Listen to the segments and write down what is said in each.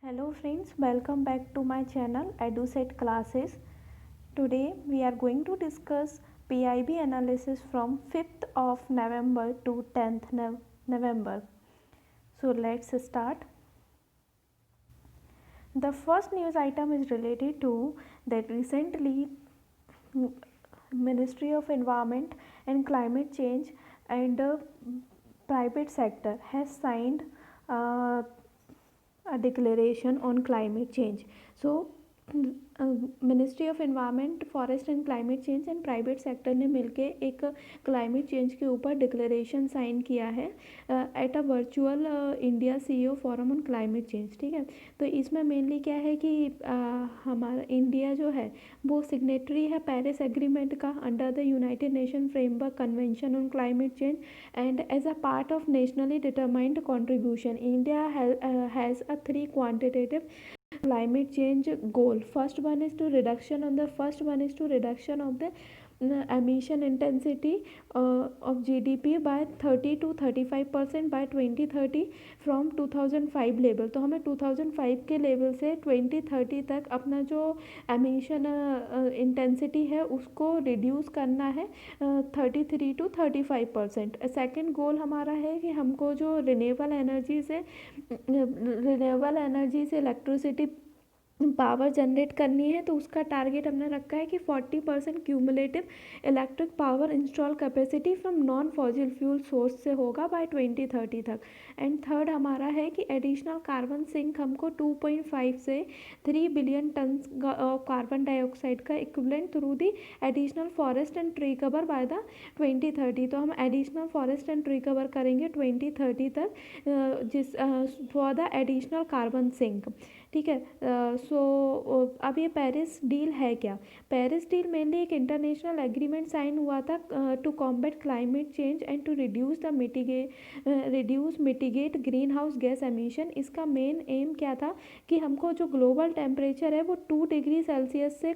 Hello friends, welcome back to my channel EduSet Classes. Today we are going to discuss PIB analysis from 5th of November to 10th November. So let's start. The first news item is related to that recently Ministry of Environment and Climate Change and private sector has signed uh, a declaration on climate change. So ministry of environment forest and climate change and private sector ने मिलके एक climate change के ऊपर declaration sign किया है at a virtual India CEO forum on climate change. ठीक है, तो इसमें मेनली क्या है कि हमारा इंडिया जो है वो सिग्नेटरी है पेरिस एग्रीमेंट का under the United Nation framework convention on climate change and as a part of nationally determined contribution India has a 3 quantitative climate change goal. First one is to reduction of the emission intensity of GDP by 30 to 35% by 2030 from 2005 level. तो हमें 2005 के level से 2030 तक अपना जो emission intensity है उसको reduce करना है 33 to 35%. सेकेंड गोल हमारा है कि हमको जो रिन्यूएबल एनर्जी से इलेक्ट्रिसिटी पावर जनरेट करनी है, तो उसका टारगेट हमने रखा है कि 40% cumulative electric power install capacity from non fossil fuel source से होगा बाय 2030 तक. एंड थर्ड हमारा है कि एडिशनल कार्बन सिंक हमको 2.5 से 3 बिलियन टन कार्बन डाइऑक्साइड का equivalent through the additional forest and tree cover by the 2030. तो हम additional forest and tree cover करेंगे 2030 तक जिस for the additional carbon sink. ठीक है, सो अब ये पेरिस डील है क्या? पेरिस डील मेनली एक इंटरनेशनल एग्रीमेंट साइन हुआ था to combat climate change and to reduce mitigate green house gas emission. इसका मेन एम क्या था कि हमको जो ग्लोबल टेम्परेचर है वो 2 डिग्री सेल्सियस से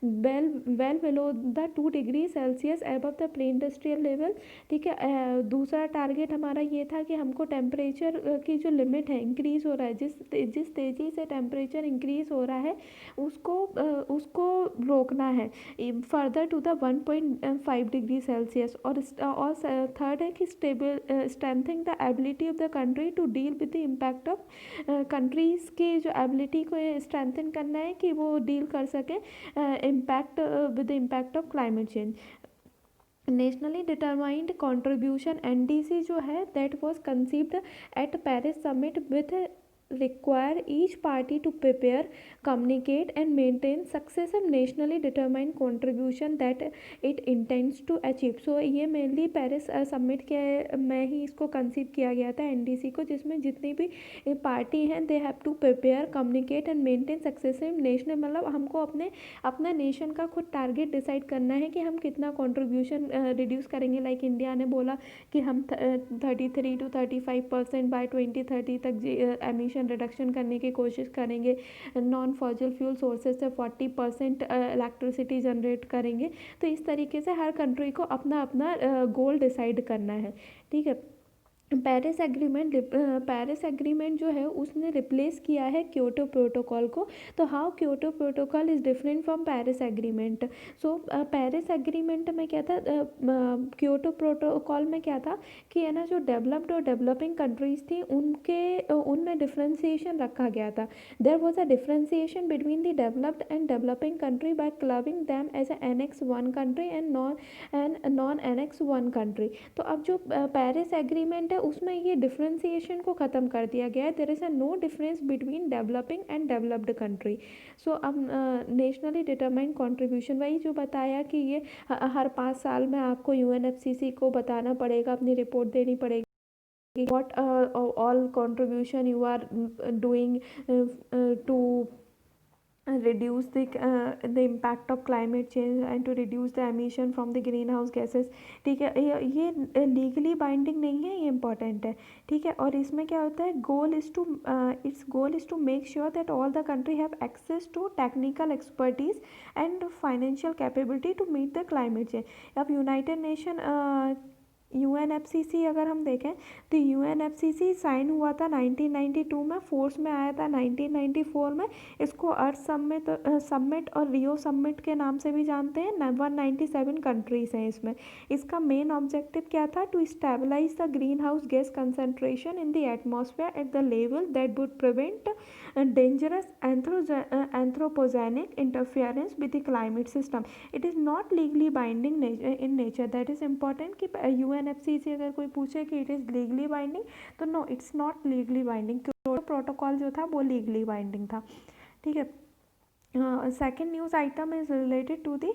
well below the 2 degree Celsius above the pre industrial level. ठीक है, दूसरा टारगेट हमारा ये था कि हमको टेम्परेचर की जो लिमिट है इंक्रीज़ हो रहा है, जिस तेज़ी से टेम्परेचर इंक्रीज़ हो रहा है उसको रोकना है further to the 1.5 degree Celsius. और थर्ड है कि strengthening the ability of the country to deal with the impact of countries की जो एबिलिटी को स्ट्रेंथन करना है कि वो डील कर सके impact with the impact of climate change. Nationally determined contribution NDC जो है that was conceived eight Paris summit with require each party to prepare, communicate and maintain successive nationally determined contribution that it intends to achieve. So ये mainly Paris summit के में ही इसको conceive किया गया था NDC को, जिसमें जितनी भी पार्टी हैं they have to prepare, communicate and maintain successive national, मतलब हमको अपने नेशन का खुद टारगेट डिसाइड करना है कि हम कितना कंट्रीब्यूशन रिड्यूस करेंगे. लाइक इंडिया ने बोला कि हम 33 to 35% बाय 2030 तक एमिशन रिडक्शन करने की कोशिश करेंगे. नॉन फॉसिल फ्यूल सोर्सेज से 40% इलेक्ट्रिसिटी जनरेट करेंगे. तो इस तरीके से हर कंट्री को अपना अपना गोल डिसाइड करना है. ठीक है, पेरिस एग्रीमेंट जो है उसने रिप्लेस किया है क्योटो प्रोटोकॉल को. तो how Kyoto protocol is different from Paris agreement. So Paris agreement में क्या था, क्योटो प्रोटोकॉल में क्या था कि है ना, जो डेवलप्ड और डेवलपिंग कंट्रीज़ थी उनमें डिफ्रेंसिएशन रखा गया था. There was a differentiation between the developed and developing country by clubbing them as Annex 1 country and non Annex 1 country. तो अब जो पेरिस एग्रीमेंट उसमें ये डिफ्रेंसिएशन को ख़त्म कर दिया गया है. There is a no difference between developing and developed country. So अब नेशनली डिटरमाइंड कंट्रीब्यूशन, वही जो बताया कि ये हर 5 साल में आपको UNFCCC को बताना पड़ेगा, अपनी रिपोर्ट देनी पड़ेगी what all contribution you are doing to reduce the impact of climate change and to reduce the emission from the greenhouse gases. ठीक है, ये लीगली बाइंडिंग नहीं है, ये इम्पॉर्टेंट है. ठीक है, और इसमें क्या होता है, goal is to make sure that all the country have access to technical expertise and financial capability to meet the climate change. अब यूनाइटेड नेशन यूएनएफसीसी अगर हम देखें तो यूएनएफसीसी साइन हुआ था 1992 में, फोर्स में आया था 1994 में। इसको अर्थ समिट और रियो समिट के नाम से भी जानते हैं। 197 कंट्रीज़ हैं इसमें। इसका मेन ऑब्जेक्टिव क्या था? To stabilize the green house gas concentration in the atmosphere at the level that would prevent dangerous anthropogenic interference with the climate system. It is not legally binding in nature. That is important कि UNFCCC से अगर कोई पूछे कि it is legally binding, तो no, it's not legally binding। क्योंकि protocol जो था वो legally binding था। ठीक है। Second news item is related to the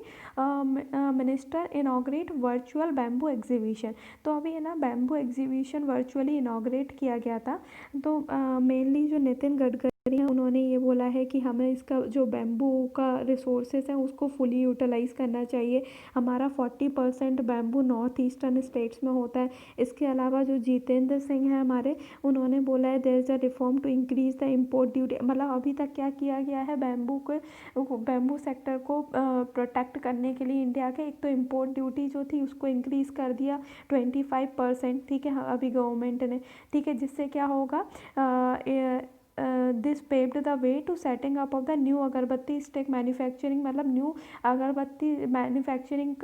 minister inaugurate virtual bamboo exhibition। तो अभी है ना बैम्बू एग्जीबिशन वर्चुअली इनाग्रेट किया गया था। तो मेनली जो नितिन गडकरी हैं उन्होंने ये बोला है कि हमें इसका जो बैम्बू का रिसोर्सेज है उसको फुली यूटिलाइज़ करना चाहिए। हमारा 40% बैम्बू नॉर्थ ईस्टर्न स्टेट्स में होता है। इसके अलावा जो जितेंद्र सिंह हैं हमारे, उन्होंने बोला है there is a reform to increase the import duty. मतलब अभी तक क्या किया गया है, बैम्बू सेक्टर को प्रोटेक्ट करने के लिए इंडिया के, एक तो इम्पोर्ट ड्यूटी जो थी उसको इंक्रीज़ कर दिया 25%। ठीक है, अभी गवर्नमेंट ने, ठीक है, जिससे क्या होगा, this paved the way to setting up of the new agarbatti stick manufacturing, मतलब new agarbatti manufacturing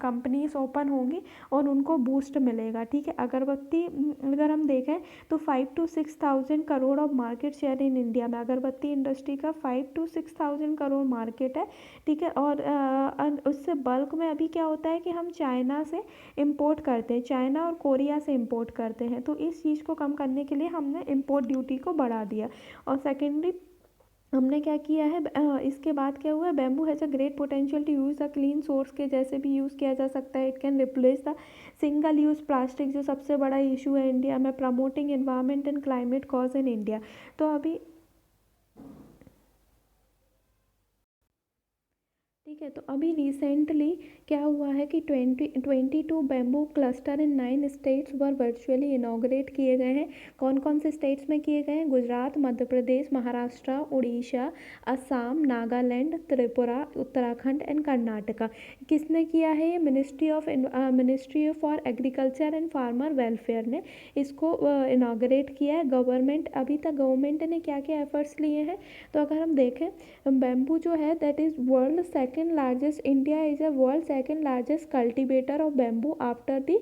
companies open होंगी और उनको बूस्ट मिलेगा। ठीक है, अगरबत्ती अगर हम देखें तो 5 to 6,000 crore of market share in India में, अगरबत्ती इंडस्ट्री का 5 to 6,000 करोड़ मार्केट है। ठीक है, और उससे बल्क में अभी क्या होता है कि हम चाइना से इम्पोर्ट करते हैं, चाइना और कोरिया से इम्पोर्ट करते हैं। तो इस चीज़ को कम करने के लिए हमने इम्पोर्ट ड्यूटी को बढ़ा दिया। और सेकेंडली हमने क्या किया है, इसके बाद क्या हुआ है, bamboo has a great potential to use a clean source के जैसे भी यूज़ किया जा सकता है। It can replace the single use plastic जो सबसे बड़ा इशू है इंडिया में, promoting environment and climate cause in India. तो अभी ठीक है, तो अभी रिसेंटली क्या हुआ है कि 22 bamboo cluster in 9 states were virtually inaugurate किए गए हैं। कौन कौन से स्टेट्स में किए गए हैं? गुजरात, मध्य प्रदेश, महाराष्ट्र, उड़ीसा, असम, नागालैंड, त्रिपुरा, उत्तराखंड एंड कर्नाटका। किसने किया है ये? Ministry for agriculture and farmer welfare ने इसको इनाग्रेट किया है। गवर्नमेंट, अभी तक गवर्नमेंट ने क्या क्या एफर्ट्स लिए हैं, तो अगर हम देखें, बैम्बू जो है that is world second largest, India is a world second largest cultivator of bamboo after the,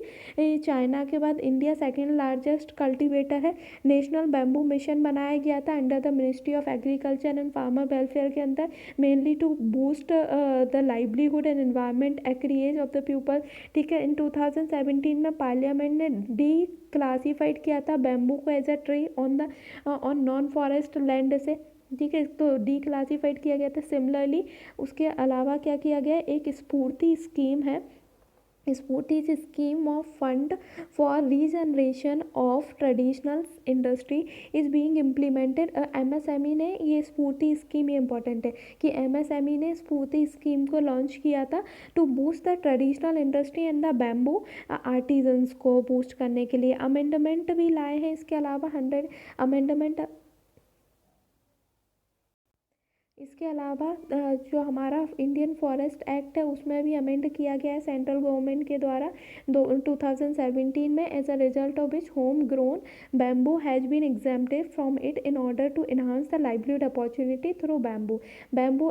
China के बाद इंडिया सेकेंड लार्जेस्ट कल्टीवेटर है। नेशनल बैम्बू मिशन बनाया गया था under the ministry of agriculture and farmer welfare के अंदर, mainly to boost the livelihood and environment acreage of the people. ठीक है, इन 2017 में पार्लियामेंट ने डी क्लासीफाइड किया था बैम्बू को as a tree on non forest land से। ठीक है, तो डी क्लासीफाइड किया गया था। सिमिलरली उसके अलावा क्या किया गया, एक स्फूर्ति स्कीम है, स्फूर्ति is scheme of fund for regeneration of traditional industry is being implemented. MSME ने ये स्फूर्ति स्कीम, ये इंपॉर्टेंट है कि एमएसएमई ने स्फूर्ति स्कीम को लॉन्च किया था to boost the traditional industry and the bamboo artisans को बूस्ट करने के लिए। अमेंडमेंट भी लाए हैं इसके अलावा 100 अमेंडमेंट। इसके अलावा जो हमारा इंडियन फॉरेस्ट एक्ट है उसमें भी अमेंड किया गया है सेंट्रल गवर्नमेंट के द्वारा 2017 में, as a result of which home grown bamboo has been exempted from it in order to enhance the livelihood opportunity through bamboo.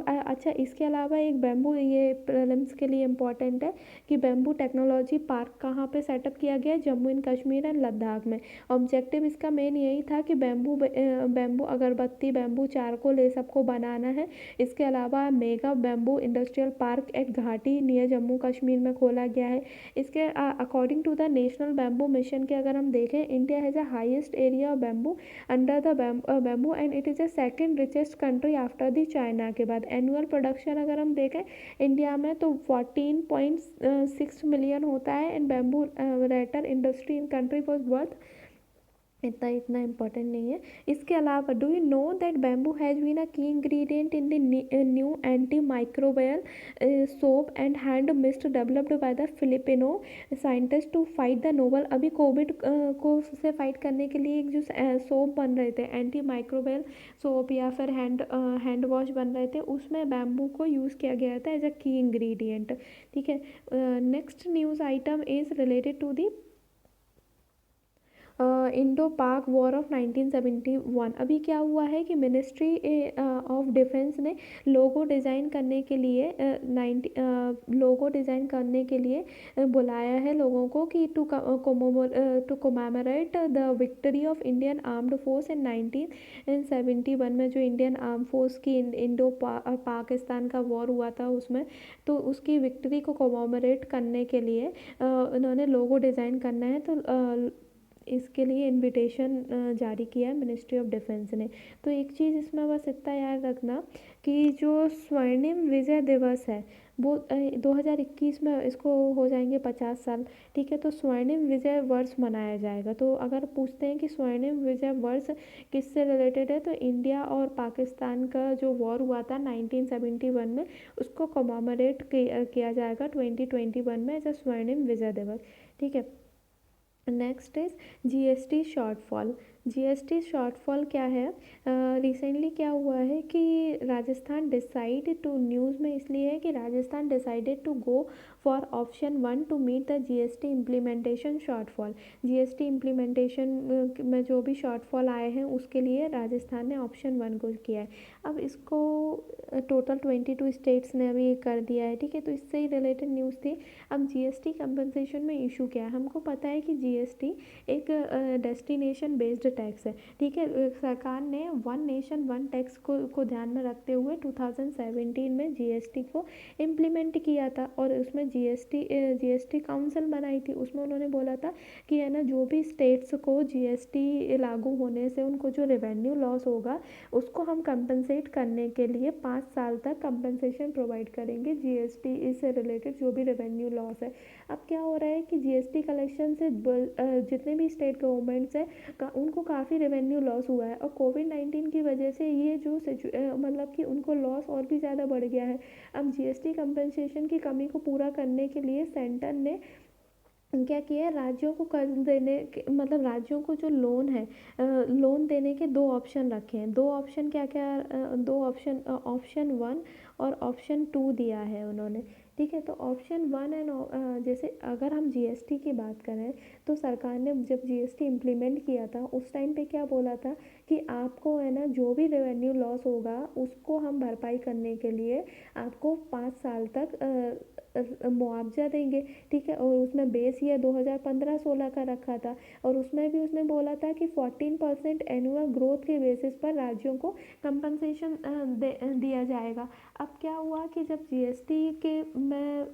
अच्छा, इसके अलावा एक बैम्बू, ये प्रीलिम्स के लिए इम्पॉर्टेंट है कि बैम्बू टेक्नोलॉजी पार्क कहाँ पे सेटअप किया गया है? जम्मू एंड कश्मीर एंड लद्दाख में। ऑब्जेक्टिव इसका मेन यही था कि बैम्बू अगरबत्ती, बैम्बू चारकोल, ये सबको बनाना है। इसके अलावा mega bamboo industrial park at Ghati near Jammu Kashmir में खोला गया है। इसके according to the national bamboo mission के अगर हम देखें, India has a highest area of bamboo under the bamboo and it is a second richest country after the China के बाद। एनुअल प्रोडक्शन अगर हम देखें इंडिया में तो 14.6 मिलियन होता है। And bamboo rattan industry in country was worth इतना इतना इम्पोर्टेंट नहीं है। इसके अलावा do you know that bamboo has been a key ingredient in the new anti microbial soap and hand mist developed by the Filipino scientist to fight the novel. अभी COVID को से fight करने के लिए एक जो सोप बन रहे थे, एंटी माइक्रोबियल सोप या फिर हैंड वॉश बन रहे थे, उसमें बैम्बू को यूज़ किया गया था एज अ की इंग्रेडिएंट। ठीक है। Next news item is related to the Indo Pak war of 1971। अभी क्या हुआ है कि मिनिस्ट्री ऑफ डिफेंस ने लोगो डिज़ाइन करने के लिए बुलाया है लोगों को कि to commemorate the victory of Indian armed force in 1971 में, जो इंडियन आर्म फोर्स की इंडो पाकिस्तान का वॉर हुआ था उसमें, तो उसकी विक्ट्री को कोमेमोरेट करने के लिए उन्होंने लोगो डिज़ाइन करना है। तो इसके लिए इनविटेशन जारी किया है मिनिस्ट्री ऑफ डिफेंस ने। तो एक चीज़ इसमें बस इतना याद रखना कि जो स्वर्णिम विजय दिवस है वो 2021 में इसको हो जाएंगे 50 साल। ठीक है। तो स्वर्णिम विजय वर्ष मनाया जाएगा। तो अगर पूछते हैं कि स्वर्णिम विजय वर्ष किससे रिलेटेड है, तो इंडिया और पाकिस्तान का जो वॉर हुआ था 1971 में, उसको कमेमोरेट किया जाएगा 2021 में एज अ स्वर्णिम विजय दिवस। ठीक है। Next is GST shortfall. GST shortfall क्या है? रिसेंटली क्या हुआ है कि राजस्थान डिसाइड टू, न्यूज़ में इसलिए है कि Rajasthan decided to go for option 1 to meet the GST implementation shortfall. GST implementation में जो भी शॉर्टफॉल आए हैं उसके लिए राजस्थान ने ऑप्शन 1 को किया है। अब इसको टोटल 22 स्टेट्स ने अभी कर दिया है। ठीक है। तो इससे ही रिलेटेड न्यूज़ थी। अब जीएसटी कंपनसेशन में इशू क्या है? हमको पता है कि जीएसटी एक डेस्टिनेशन बेस्ड टैक्स है। ठीक है। सरकार ने वन नेशन वन टैक्स को ध्यान में रखते हुए 2017 में जीएसटी को इम्प्लीमेंट किया था, और उसमें जीएसटी काउंसिल बनाई थी। उसमें उन्होंने बोला था कि है ना, जो भी स्टेट्स को जीएसटी लागू होने से उनको जो रेवेन्यू लॉस होगा उसको हम कंपनसेट करने के लिए 5 साल तक कंपनसेशन प्रोवाइड करेंगे, जीएसटी इससे रिलेटेड जो भी रेवेन्यू लॉस है। अब क्या हो रहा है कि जीएसटी कलेक्शन से जितने भी स्टेट गवर्नमेंट्स हैं उनको काफ़ी रेवेन्यू लॉस हुआ है, और कोविड-19 की वजह से ये जो मतलब कि उनको लॉस और भी ज़्यादा बढ़ गया है। अब जीएसटी कंपनसेशन की कमी को पूरा करने के लिए सेंटर ने क्या किया है, राज्यों को कर्ज देने मतलब राज्यों को जो लोन है, लोन देने के 2 ऑप्शन रखे हैं। 2 ऑप्शन क्या क्या, 2 ऑप्शन, ऑप्शन 1 और ऑप्शन 2 दिया है उन्होंने। ठीक है। तो ऑप्शन 1 एंड जैसे अगर हम जीएसटी की बात करें तो सरकार ने जब जीएसटी इम्प्लीमेंट किया था उस टाइम पे क्या बोला था कि आपको है ना, जो भी रेवेन्यू लॉस होगा उसको हम भरपाई करने के लिए आपको 5 साल तक मुआवजा देंगे। ठीक है। और उसमें बेस ईयर 2015-16 का रखा था, और उसमें भी उसने बोला था कि 14% एनुअल ग्रोथ के बेसिस पर राज्यों को कंपनसेशन दिया जाएगा। अब क्या हुआ कि जब जीएसटी के में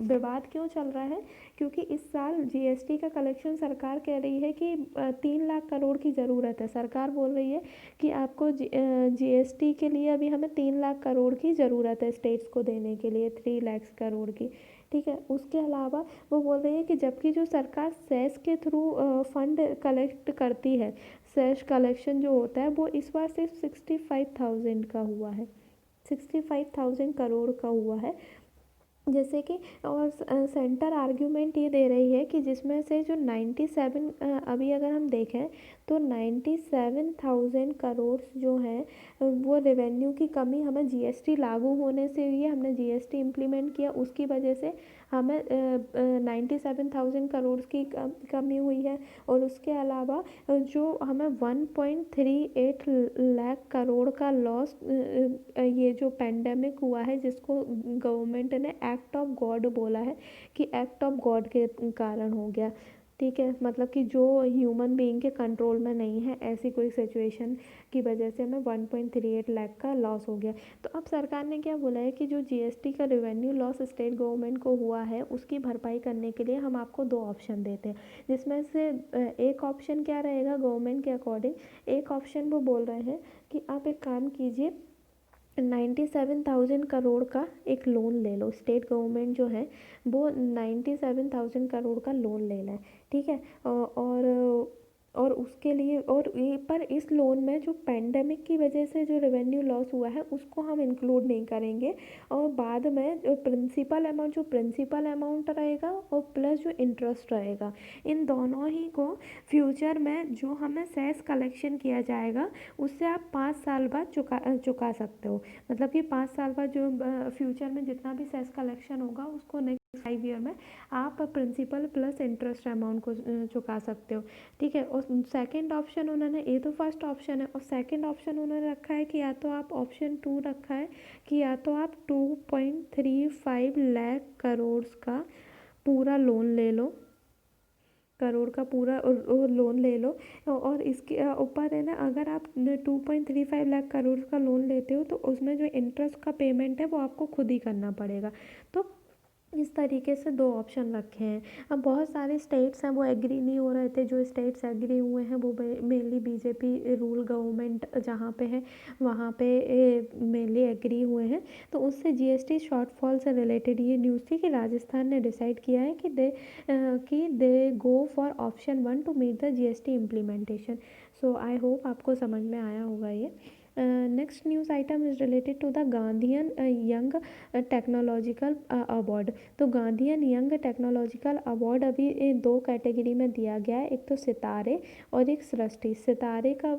विवाद क्यों चल रहा है, क्योंकि इस साल जीएसटी का कलेक्शन सरकार कह रही है कि 3 लाख करोड़ की ज़रूरत है। सरकार बोल रही है कि आपको जीएसटी के लिए अभी हमें 3 लाख करोड़ की ज़रूरत है स्टेट्स को देने के लिए, 3 लाख करोड़ की। ठीक है। उसके अलावा वो बोल रही है कि जबकि जो सरकार सेस के थ्रू फंड कलेक्ट करती है, सेस कलेक्शन जो होता है वो इस बार सिर्फ 65,000 का हुआ है, 65,000 करोड़ का हुआ है। जैसे कि और सेंटर आर्ग्यूमेंट ये दे रही है कि जिसमें से जो 97 अभी अगर हम देखें तो 97,000 करोड़ जो हैं वो रेवेन्यू की कमी हमें जीएसटी लागू होने से हुई है। हमने जीएसटी इम्प्लीमेंट किया, उसकी वजह से हमें 97,000 करोड़ की कमी हुई है। और उसके अलावा जो हमें 1.38 लाख करोड़ का लॉस ये जो पेंडेमिक हुआ है, जिसको गवर्नमेंट ने एक्ट ऑफ गॉड बोला है कि एक्ट ऑफ गॉड के कारण हो गया। ठीक है। मतलब कि जो ह्यूमन बीइंग के कंट्रोल में नहीं है, ऐसी कोई सिचुएशन की वजह से हमें 1.38 लाख का लॉस हो गया। तो अब सरकार ने क्या बोला है कि जो जीएसटी का रेवेन्यू लॉस स्टेट गवर्नमेंट को हुआ है उसकी भरपाई करने के लिए हम आपको 2 ऑप्शन देते हैं, जिसमें से एक ऑप्शन क्या रहेगा गवर्नमेंट के अकॉर्डिंग, एक ऑप्शन वो बोल रहे हैं कि आप एक काम कीजिए, 97,000 करोड़ का एक लोन ले लो। स्टेट गवर्नमेंट जो है वो 97,000 करोड़ का लोन ले लें। ठीक है। और और उसके लिए और ये पर इस लोन में जो पेंडेमिक की वजह से जो रेवेन्यू लॉस हुआ है उसको हम इंक्लूड नहीं करेंगे। और बाद में जो प्रिंसिपल अमाउंट रहेगा और प्लस जो इंटरेस्ट रहेगा, इन दोनों ही को फ्यूचर में जो हमें सेस कलेक्शन किया जाएगा उससे आप 5 साल बाद चुका सकते हो। मतलब कि 5 साल बाद जो फ्यूचर में जितना भी सेस कलेक्शन होगा उसको नेक्स्ट 5 ईयर में आप प्रिंसिपल प्लस इंटरेस्ट अमाउंट को चुका सकते हो। ठीक है। और सेकंड ऑप्शन उन्होंने, ये तो फर्स्ट ऑप्शन है, और सेकंड ऑप्शन उन्होंने रखा है कि या तो आप ऑप्शन 2 रखा है कि या तो आप 2.35 लाख करोड़ का पूरा लोन ले लो, करोड़ का पूरा लोन ले लो। और इसके ऊपर है ना, अगर आप 2.35 लाख करोड़ का लोन लेते हो तो उसमें जो इंटरेस्ट का पेमेंट है वो आपको खुद ही करना पड़ेगा। तो इस तरीके से 2 ऑप्शन रखे हैं। अब बहुत सारे स्टेट्स हैं वो एग्री नहीं हो रहे थे। जो स्टेट्स एग्री हुए हैं वो मेनली बीजेपी रूल गवर्नमेंट जहाँ पे है वहाँ पे मेनली एग्री हुए हैं। तो उससे जीएसटी शॉर्टफॉल से रिलेटेड ये न्यूज़ थी कि राजस्थान ने डिसाइड किया है कि they go for option 1 to meet the GST implementation. So I hope आपको समझ में आया होगा ये। Next news item is related to the Gandhian young technological award. तो गांधीयन यंग टेक्नोलॉजिकल अवार्ड अभी 2 कैटेगरी में दिया गया है, एक तो सितारे और एक सृष्टि। सितारे का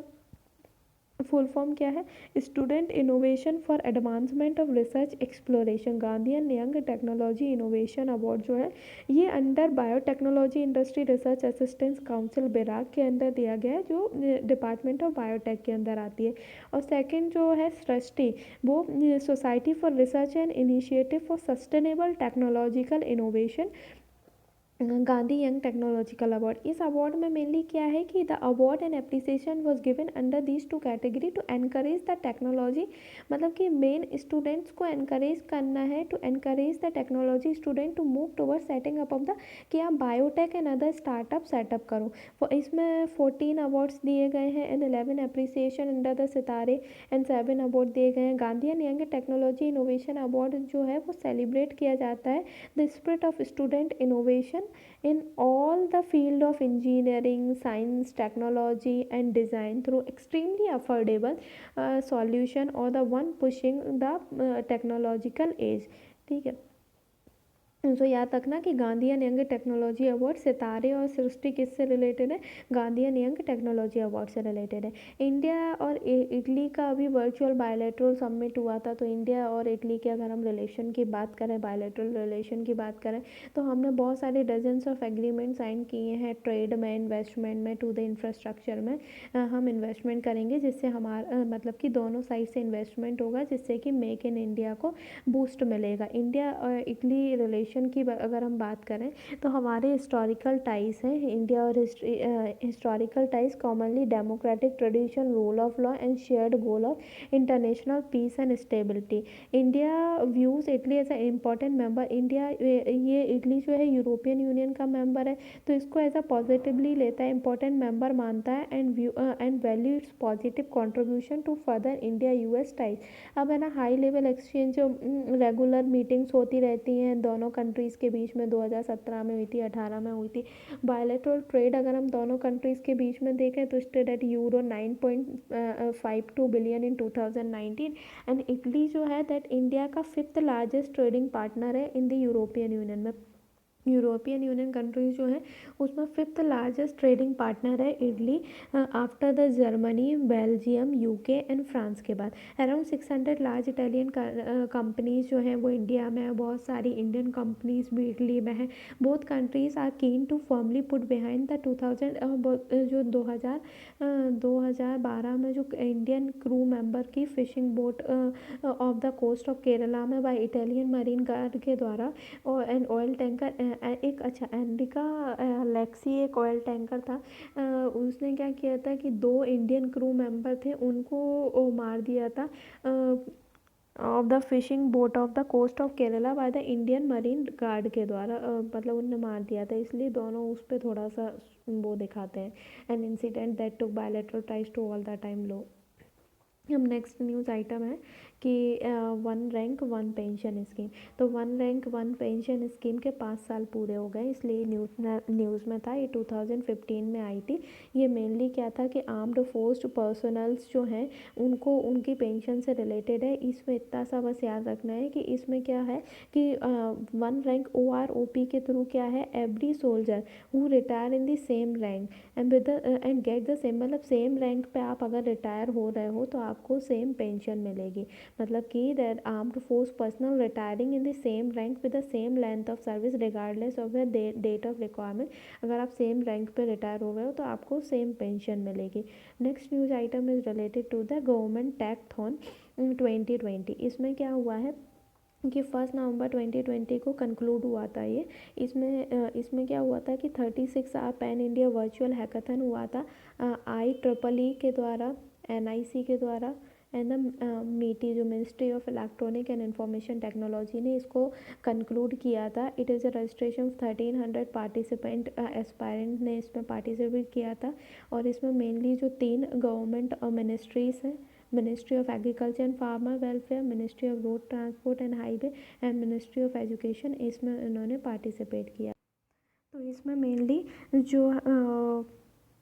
फुल फॉर्म क्या है? Student innovation for advancement of research exploration. Gandhian young technology innovation award जो है ये under biotechnology industry research assistance council BIRAC के अंदर दिया गया है, जो डिपार्टमेंट ऑफ बायोटेक के अंदर आती है। और सेकंड जो है सृष्टि, वो society for research and initiative for sustainable technological innovation Gandhi young technological award. इस अवार्ड में मेनली क्या है कि the award and appreciation was given under these 2 category to encourage the technology. मतलब कि मेन स्टूडेंट्स को एनकरेज करना है, to encourage the technology student to move toward setting up of the, कि आप biotech and other startup setup करो। इसमें 14 awards दिए गए हैं एंड 11 एप्रिसिएशन अंडर द सितारे एंड 7 अवार्ड दिए गए हैं। Gandhi young technology innovation award जो है वो सेलिब्रेट किया जाता है the spirit of student innovation in all the field of engineering, science, technology and design through extremely affordable solution or the one pushing the technological age। ठीक है। तो याद रखना कि गांधीयन यंग टेक्नोलॉजी अवार्ड सितारे और सृष्टि किससे रिलेटेड है? गांधीयन यंग टेक्नोलॉजी अवार्ड से रिलेटेड है। इंडिया और इटली का अभी वर्चुअल बायलैटरल समिट हुआ था। तो इंडिया और इटली के अगर हम रिलेशन की बात करें, बायलैटरल रिलेशन की बात करें, तो हमने बहुत सारे डजन्स ऑफ एग्रीमेंट साइन किए हैं। ट्रेड में, इन्वेस्टमेंट में, टू द इंफ्रास्ट्रक्चर में हम इन्वेस्टमेंट करेंगे, जिससे हमारा मतलब कि दोनों साइड से इन्वेस्टमेंट होगा, जिससे कि मेक इन इंडिया को बूस्ट मिलेगा। इंडिया और इटली रिलेशन की अगर हम बात करें तो हमारे हिस्टोरिकल टाइज हैं। इंडिया और historical ties commonly democratic tradition, rule of law and shared goal of international peace and stability. India views Italy as a important member. India ये इटली जो है यूरोपियन यूनियन का मेंबर है, तो इसको as a positively लेता है, important member मानता है and value its positive contribution to further India US ties. अब है ना, हाई लेवल एक्सचेंज जो रेगुलर मीटिंग्स होती रहती हैं दोनों कंट्रीज़ के बीच में, 2017 में हुई थी, 18 में हुई थी। बायलैटरल ट्रेड अगर हम दोनों कंट्रीज़ के बीच में देखें तो stayed at euro 9.52 billion in 2019। And Italy जो है दैट इंडिया का 5th लार्जेस्ट ट्रेडिंग पार्टनर है इन द यूरोपियन यूनियन में। यूरोपियन यूनियन कंट्रीज जो है उसमें 5th लार्जेस्ट ट्रेडिंग पार्टनर है Italy, after the Germany, Belgium, UK and France के बाद। अराउंड 600 लार्ज इटालियन कंपनीज जो हैं वो इंडिया में है। बहुत सारी इंडियन कंपनीज भी इटली में है। Both countries are keen to firmly put behind the 2012 में जो इंडियन क्रू मेंबर की fishing boat off the coast of Kerala में बाय इटालियन मरीन गार्ड के द्वारा, और एंड ऑयल टैंकर एक एंडिका लेक्सी एक ऑयल टैंकर था, उसने क्या किया था कि 2 इंडियन क्रू मेंबर थे, उनको मार दिया था off the fishing boat off the coast of Kerala by the Indian marine guard के द्वारा। मतलब उन्होंने मार दिया था, इसलिए दोनों उस पर थोड़ा सा वो दिखाते हैं। An incident that took bilateral ties to all the time low. अब नेक्स्ट न्यूज़ आइटम है कि one rank one pension scheme. तो one rank one pension scheme के 5 साल पूरे हो गए, इसलिए न्यूज़ में था। ये 2015 में आई थी। ये मेनली क्या था कि आर्म्ड फोर्स्ड पर्सनल्स जो हैं उनको उनकी पेंशन से रिलेटेड है। इसमें इतना सा बस याद रखना है कि इसमें क्या है कि वन रैंक OROP के थ्रू क्या है, every soldier who retire in the same rank and with and get the same, मतलब सेम रैंक पे आप अगर रिटायर हो रहे हो तो आपको सेम पेंशन मिलेगी। मतलब कि that armed force personnel retiring in the same rank with the same length of service regardless of the date of requirement. अगर आप सेम रैंक पे रिटायर हो रहे हो तो आपको सेम पेंशन मिलेगी। Next news item is related to the government hackathon 2020। इसमें क्या हुआ है कि 1 नवंबर 2020 को कंक्लूड हुआ था ये। इसमें क्या हुआ था कि 36 पैन इंडिया वर्चुअल हैकाथन हुआ था IEEE के द्वारा, NIC के द्वारा एंड द मीटी जो ministry of electronic and information technology ने इसको कंक्लूड किया था। It is a registration 1300 participant aspirant ने इसमें पार्टिसिपेट किया था। और इसमें मेनली जो 3 गवर्नमेंट मिनिस्ट्रीज़ हैं, ministry of agriculture and farmer welfare, ministry of road transport and highway and ministry of education, इसमें इन्होंने पार्टिसिपेट किया। तो इसमें मेनली जो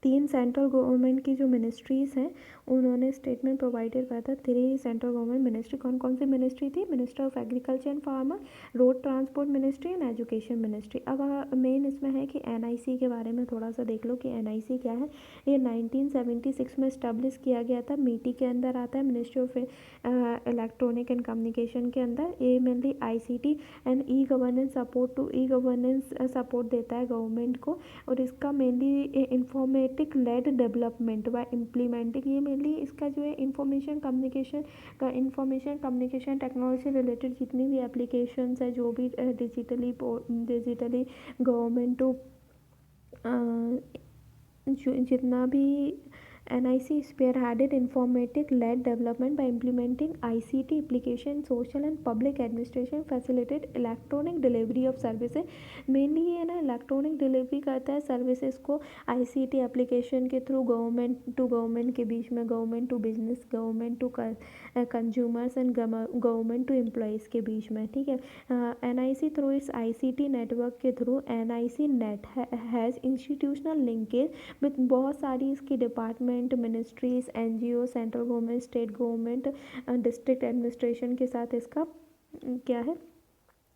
3 सेंट्रल गवर्नमेंट की जो मिनिस्ट्रीज़ हैं उन्होंने स्टेटमेंट प्रोवाइडेड किया था। 3 सेंट्रल गवर्नमेंट मिनिस्ट्री कौन कौन सी मिनिस्ट्री थी? Minister of agriculture and farmer, road transport ministry and education ministry. अब मेन इसमें है कि NIC के बारे में थोड़ा सा देख लो कि NIC क्या है। ये 1976 में इस्टेब्लिश किया गया था, मीटी के अंदर आता है, ministry of electronic and communication के अंदर। ये mainly ICT and e governance support देता है गवर्नमेंट को। और इसका mainly informatic lead development bye implementing, ये मेनली इसका जो है इंफॉर्मेशन कम्युनिकेशन टेक्नोलॉजी से रिलेटेड जितनी भी एप्लीकेशंस है, जो भी डिजिटली गवर्नमेंट टू जितना भी NIC spearheaded informatic led development by implementing ICT application, social and public administration, facilitate electronic delivery of services। Mainly ये ना इलेक्ट्रॉनिक डिलीवरी करता है सर्विसेज को ICT एप्लीकेशन के थ्रू गवर्नमेंट टू गवर्नमेंट के बीच में, government to business, government to consumers and government to employees के बीच में। ठीक है। NIC थ्रू इस ICT नेटवर्क के through NIC net has institutional linkage with बहुत सारी इसकी department, ministries, NGO, central government, state government, district administration के साथ इसका क्या है,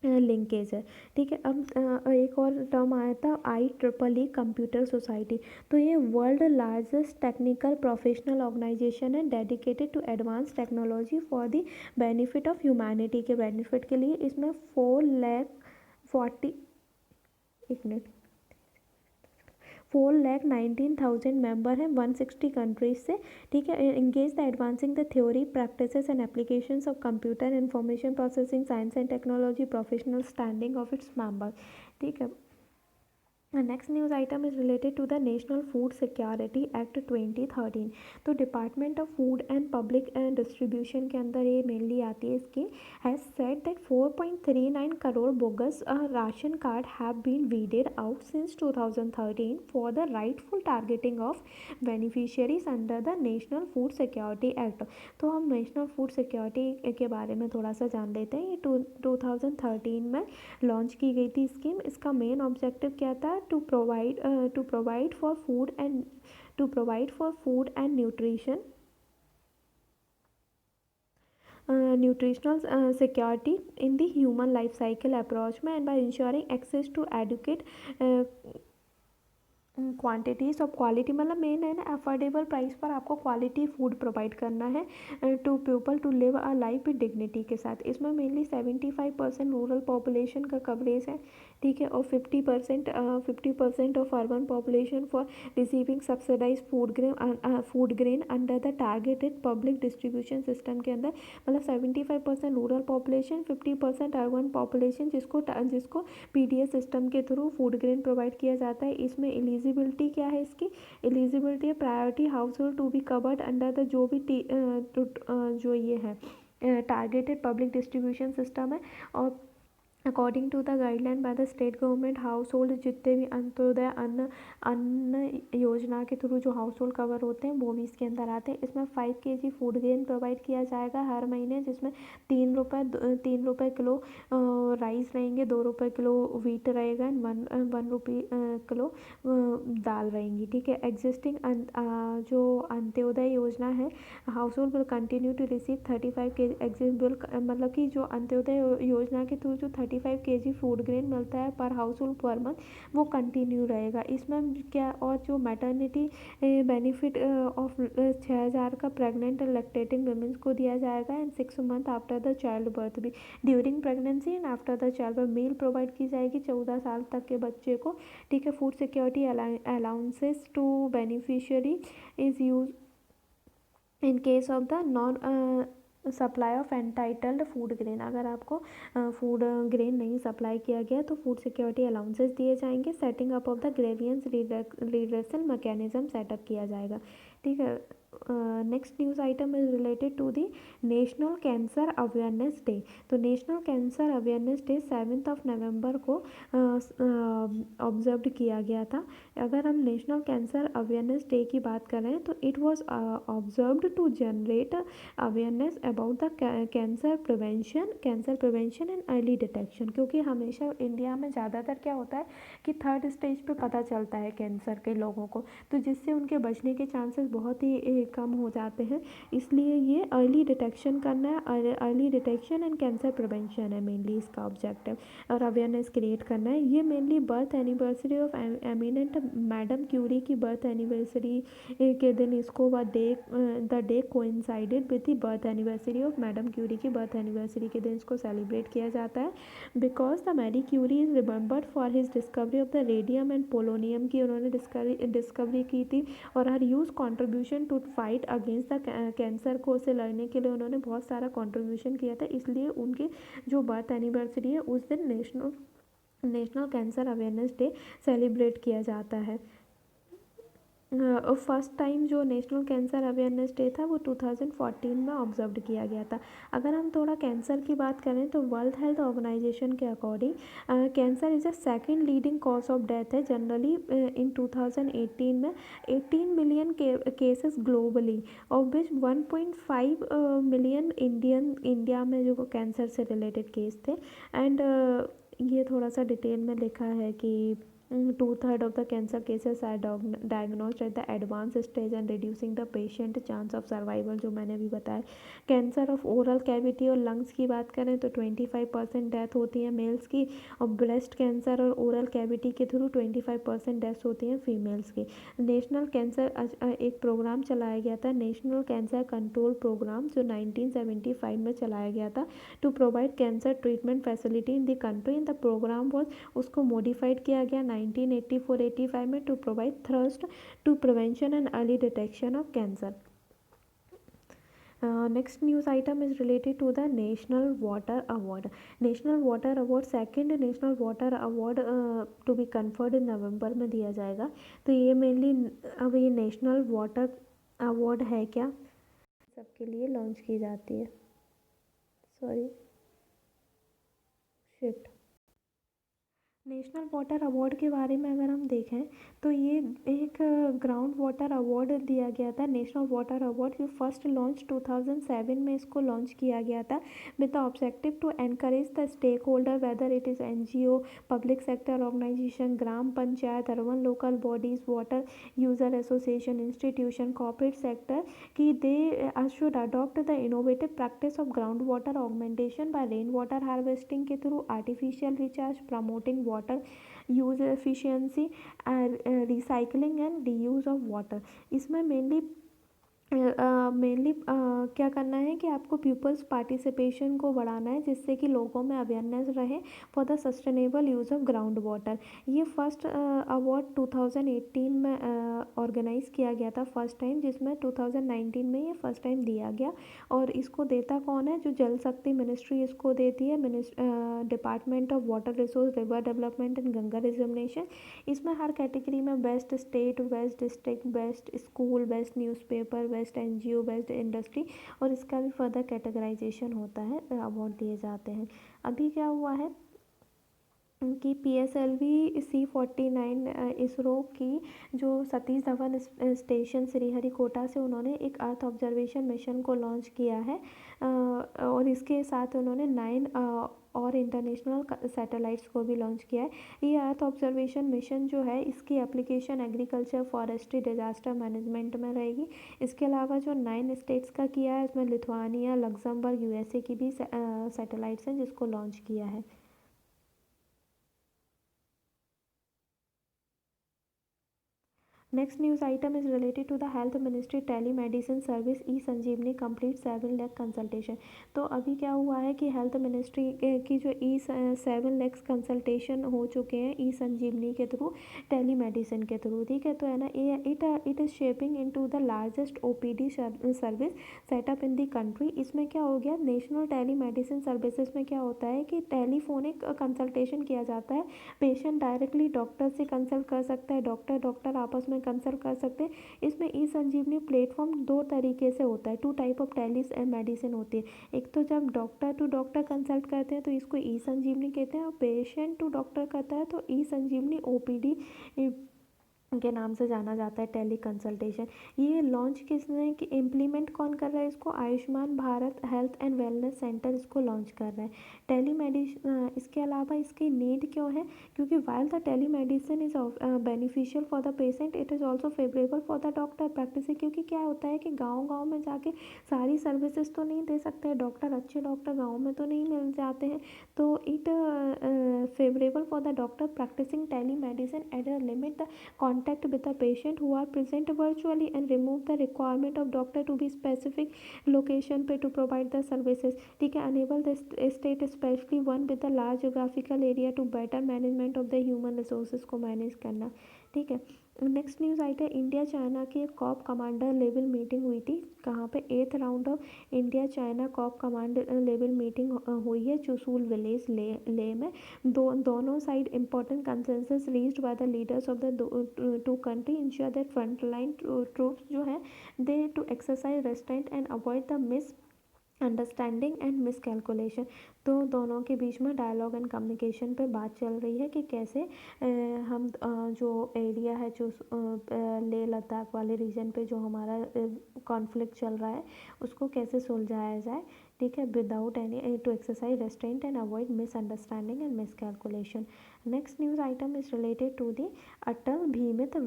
लिंकेज है। ठीक है। अब एक और टर्म आया था IEEE कंप्यूटर सोसाइटी। तो ये world largest technical professional organization है dedicated to advance technology for the benefit of humanity, के बेनिफिट के लिए। इसमें 4,40,000 एक मिनट 4,19,000 मेंबर हैं 160 कंट्रीज से। ठीक है। Engage the advancing the theory, practices and applications of computer information processing science and technology professional standing of its member. ठीक है। Next news item is related to the national food security act 2013। तो department of food and public distribution के अंदर ये mainly आती है इसकी। Has said that 4.39 crore bogus ration card have been weeded out since 2013 for the rightful targeting of beneficiaries under the national food security act. तो हम national food security के बारे में थोड़ा सा जान लेते हैं। ये 2013 में लॉन्च की गई थी स्कीम। इसका मेन ऑब्जेक्टिव क्या था? to provide for food and nutritional security in the human life cycle approach में, and by ensuring access to adequate quantities of quality, मतलब मेन है ना अफोर्डेबल प्राइस पर आपको क्वालिटी फूड प्रोवाइड करना है to people to live a life with dignity के साथ। इसमें मेनली 75% रूरल पॉपुलेशन का कवरेज है। ठीक है। और 50% of urban population for receiving subsidised food grain under the targeted public distribution system के अंदर। मतलब 75% रूरल पॉपुलेशन, 50% अर्बन पॉपुलेशन जिसको PDS सिस्टम के थ्रू फूड ग्रेन प्रोवाइड किया जाता है। इसमें एलिजिबिलिटी क्या है इसकी? एलिजिबिलिटी है priority household to be covered under the जो ये है टारगेटेड पब्लिक डिस्ट्रीब्यूशन सिस्टम है। और according to the guideline by the state government household जितने भी अंत्योदय अन्न अन्न योजना के थ्रू जो हाउस होल्ड कवर होते हैं वो भी इसके अंदर आते हैं। इसमें 5 kg फूड ग्रेन प्रोवाइड किया जाएगा हर महीने, जिसमें 3 रुपये किलो राइस रहेंगे, 2 रुपये किलो व्हीट रहेगा एंड 1 रुपी किलो दाल रहेंगी। ठीक है। एग्जिस्टिंग जो अंत्योदय योजना है, household will continue to receive 35 kg मतलब कि जो अंत्योदय योजना के थ्रू जो 35 kg फूड ग्रेन मिलता है पर हाउस होल्ड पर मंथ, वो कंटिन्यू रहेगा। इसमें क्या और जो मैटरनिटी बेनिफिट ऑफ 6,000 का प्रेग्नेंट एंड लैक्टेटिंग वुमेन्स को दिया जाएगा and 6 month after the child birth भी। During pregnancy and after the child birth meal provide की जाएगी 14 साल तक के बच्चे को। ठीक है। Food security allowances to beneficiary is use in case of the non supply of entitled food grain. अगर आपको फूड ग्रेन नहीं सप्लाई किया गया तो फूड सिक्योरिटी अलाउंसेस दिए जाएंगे। Setting up of the grievance redressal mechanism setup किया जाएगा। ठीक है। Next news item is related to the national cancer awareness day. तो नेशनल कैंसर अवेयरनेस डे 7 नवंबर को ऑब्जर्व किया गया था। अगर हम नेशनल कैंसर अवेयरनेस डे की बात करें तो it was observed to generate awareness about the cancer prevention and early detection. क्योंकि हमेशा इंडिया में ज़्यादातर क्या होता है कि 3rd स्टेज पे पता चलता है कैंसर के लोगों को, तो जिससे उनके बचने के चांसेस बहुत ही कम हो जाते हैं। इसलिए ये अर्ली डिटेक्शन करना है, early detection and cancer prevention है मेनली इसका ऑब्जेक्टिव, और अवेयरनेस क्रिएट करना है। ये mainly birth anniversary of eminent madam Curie की बर्थ एनिवर्सरी के दिन इसको the day coincided with the birth anniversary of madam Curie की बर्थ एनिवर्सरी के दिन इसको सेलिब्रेट किया जाता है। Because the Marie Curie is remembered for his discovery of the radium and polonium की उन्होंने डिस्कवरी की थी, और हर use contribution to fight against the cancer को से लड़ने के लिए उन्होंने बहुत सारा कॉन्ट्रीब्यूशन किया था। इसलिए उनके जो बर्थ एनिवर्सरी है उस दिन national cancer awareness day celebrate किया जाता है। फर्स्ट टाइम जो नेशनल कैंसर अवेयरनेस डे था वो 2014 में ऑब्जर्व किया गया था। अगर हम थोड़ा कैंसर की बात करें तो वर्ल्ड हेल्थ ऑर्गेनाइजेशन के according cancer is a second leading cause of death है जनरली इन 2018 में 18 million cases globally, of which 1.5 million India में जो कैंसर से रिलेटेड केस थे। एंड ये थोड़ा सा डिटेल में लिखा है कि 2/3 of the cancer cases are diagnosed at the advanced stage and reducing the patient chance of survival, जो मैंने अभी बताया। कैंसर ऑफ ओरल कैविटी और लंग्स की बात करें तो 25% डेथ होती है मेल्स की, और ब्रेस्ट कैंसर और ओरल कैविटी के थ्रू 25% डेथ होती हैं फीमेल्स की। नेशनल कैंसर एक प्रोग्राम चलाया गया था, नेशनल कैंसर कंट्रोल प्रोग्राम, जो 1975 में चलाया गया था to provide cancer treatment facility in the country. In the program was उसको मॉडिफाइड किया गया 1984-85 में to provide thrust to prevention and early detection of cancer. Next news item is related to the national water award. National water award second national water award to be conferred in November में दिया जाएगा। तो ये mainly अब ये national water award है क्या, सबके लिए लॉन्च की जाती है। शिट। नेशनल वाटर अवार्ड के बारे में अगर हम देखें तो ये एक ग्राउंड वाटर अवार्ड दिया गया था। नेशनल वाटर अवार्ड जो फर्स्ट लॉन्च 2007 में इसको लॉन्च किया गया था with the objective to encourage the stakeholder whether it is NGO, public sector organization, gram panchayat, urban local bodies, water user association, institution, corporate sector कि they should adopt the innovative practice of ground water augmentation by rain water harvesting के through artificial recharge, promoting water use efficiency, recycling and reuse of water. इसमें mainly क्या करना है कि आपको peoples participation को बढ़ाना है जिससे कि लोगों में अवेयरनेस रहे for the sustainable use of ground water. ये फर्स्ट अवार्ड 2018 में ऑर्गेनाइज़ किया गया था फर्स्ट टाइम, जिसमें 2019 में ये फर्स्ट टाइम दिया गया। और इसको देता कौन है, जो जल शक्ति मिनिस्ट्री इसको देती है, department of water resource, river development and Ganga reservation. इसमें हर कैटेगरी में best state, best district, best school, best newspaper, best NGO, best industry, और इसका भी फर्दर कैटेगराइजेशन होता है, अवार्ड दिए जाते हैं। अभी क्या हुआ है कि PSLV C49 इसरो की जो सतीश धवन स्टेशन श्रीहरिकोटा से उन्होंने एक अर्थ ऑब्जर्वेशन मिशन को लॉन्च किया है, और इसके साथ उन्होंने 9 और इंटरनेशनल सैटेलाइट्स को भी लॉन्च किया है। ये अर्थ ऑब्जर्वेशन मिशन जो है इसकी application agriculture, forestry, disaster management में रहेगी। इसके अलावा जो 9 स्टेट्स का किया है इसमें लिथुआनिया, लग्जमबर्ग, USA की भी सैटेलाइट्स हैं जिसको लॉन्च किया है। Next news item is related to the Health Ministry telemedicine service e-संजीवनी complete 7 lakh consultation. तो अभी क्या हुआ है कि हेल्थ मिनिस्ट्री की जो 7 लाख कंसल्टेशन हो चुके हैं ई संजीवनी के थ्रू, टेलीमेडिसिन के थ्रू, ठीक है। तो है ना, it is shaping into the largest OPD service setup in the country. इसमें क्या हो गया, नेशनल टेलीमेडिसिन सर्विसेज में क्या होता है कि टेलीफोनिक कंसल्टेशन किया जाता है। पेशेंट डायरेक्टली डॉक्टर से कंसल्ट कर सकता है, डॉक्टर आपस में कंसल्ट कर सकते हैं। इसमें ई संजीवनी प्लेटफॉर्म 2 तरीके से होता है, 2 टाइप ऑफ टेली मेडिसिन होती है। एक तो जब डॉक्टर टू डॉक्टर कंसल्ट करते हैं तो इसको ई संजीवनी कहते हैं, और पेशेंट टू डॉक्टर करता है तो ई संजीवनी OPD के नाम से जाना जाता है, टेली कंसल्टेशन। ये लॉन्च किसने कि इम्प्लीमेंट कौन कर रहा है इसको, Ayushman Bharat health and wellness centre इसको लॉन्च कर रहा है। टेलीमेडिसिन इसके अलावा इसकी नीड क्यों है, क्योंकि while the telemedicine is beneficial for the patient, it is also favourable for the doctor practice. क्योंकि क्या होता है कि गाँव में जाके सारी सर्विसेज तो नहीं दे सकते हैं डॉक्टर, अच्छे डॉक्टर गाँव में तो नहीं मिल जाते हैं। तो it favourable for the doctor practising telemedicine at a limit the contact with the patient who are present virtually and remove the requirement of doctor to be specific location पे to provide the services, ठीक है। enable the state especially one with the large geographical area to better management of the human resources को manage करना, ठीक है। Next news आई था, India China के कॉप कमांडर लेवल मीटिंग हुई थी। कहाँ पे, 8th round of India China corps commander level meeting हुई है चुसूल विलेज ले में। दोनों side important consensus reached by the leaders of the two country ensure that front line troops जो है they to exercise restraint and avoid the misunderstanding and miscalculation. तो दोनों के बीच में डायलॉग एंड कम्युनिकेशन पे बात चल रही है कि कैसे हम जो एरिया है जो लेह लद्दाख वाले रीजन पे जो हमारा कॉन्फ्लिक्ट चल रहा है उसको कैसे सुलझाया जाए, ठीक है, without any to exercise restraint and avoid misunderstanding and miscalculation. Next news item is related to the Atal Bimit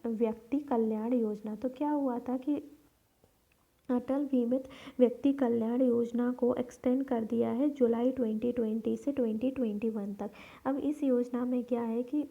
Vyakti Kalyan Yojana. तो क्या हुआ था कि अटल बीमित व्यक्ति कल्याण योजना को एक्सटेंड कर दिया है जुलाई 2020 से 2021 तक। अब इस योजना में क्या है कि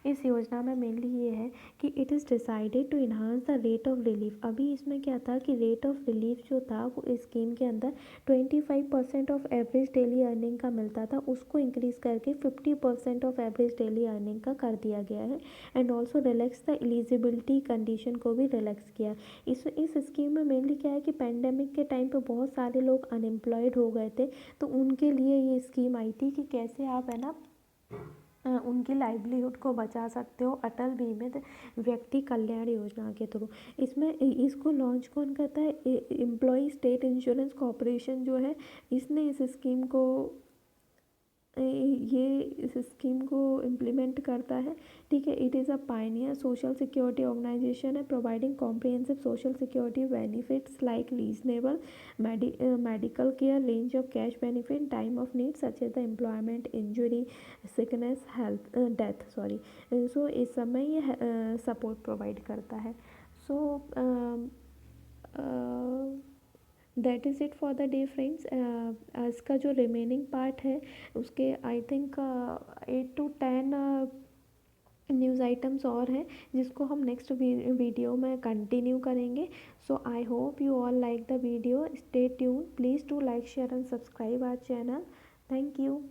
इस योजना में मेनली ये है कि it is decided to enhance the rate of relief. अभी इसमें क्या था कि रेट ऑफ रिलीफ जो था वो स्कीम के अंदर 25% ऑफ एवरेज डेली अर्निंग का मिलता था, उसको इंक्रीज़ करके 50% ऑफ एवरेज डेली अर्निंग का कर दिया गया है। And also relax the eligibility condition को भी रिलैक्स किया। इस स्कीम में मेनली क्या है कि पेंडेमिक के टाइम पे बहुत सारे लोग अनएम्प्लॉयड हो गए थे, तो उनके लिए ये स्कीम आई थी कि कैसे आप है ना उनकी लाइवलीहुड को बचा सकते हो अटल बीमित व्यक्ति कल्याण योजना के थ्रू। इसमें इसको लॉन्च कौन करता है, एम्प्लॉय स्टेट इंश्योरेंस कॉरपोरेशन जो है, इसने इस स्कीम को ये इस स्कीम को इम्प्लीमेंट करता है, ठीक है। It is a pioneer social security organization है providing comprehensive social security benefits like reasonable medical care, range of cash benefit, time of need such as the employment, injury, sickness, health, death, sorry. So इस समय ये support provide करता है। So that is it for the day friends. आज का जो remaining part है उसके I think 8 to 10 news items और हैं जिसको हम नेक्स्ट वीडियो में कंटिन्यू करेंगे। So I hope you all like the video, stay tune, please do like share and subscribe our channel. Thank you.